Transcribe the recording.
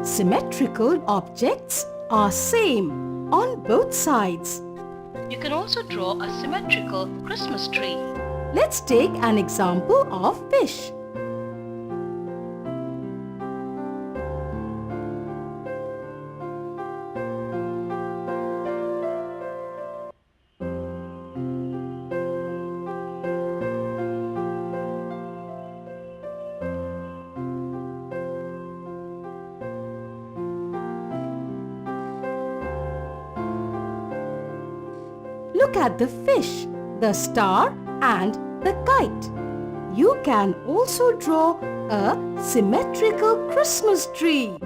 Symmetrical objects are same on both sides. You can also draw a symmetrical Christmas tree. Let's take an example of fish. Look at the fish, the star and the kite. You can also draw a symmetrical Christmas tree.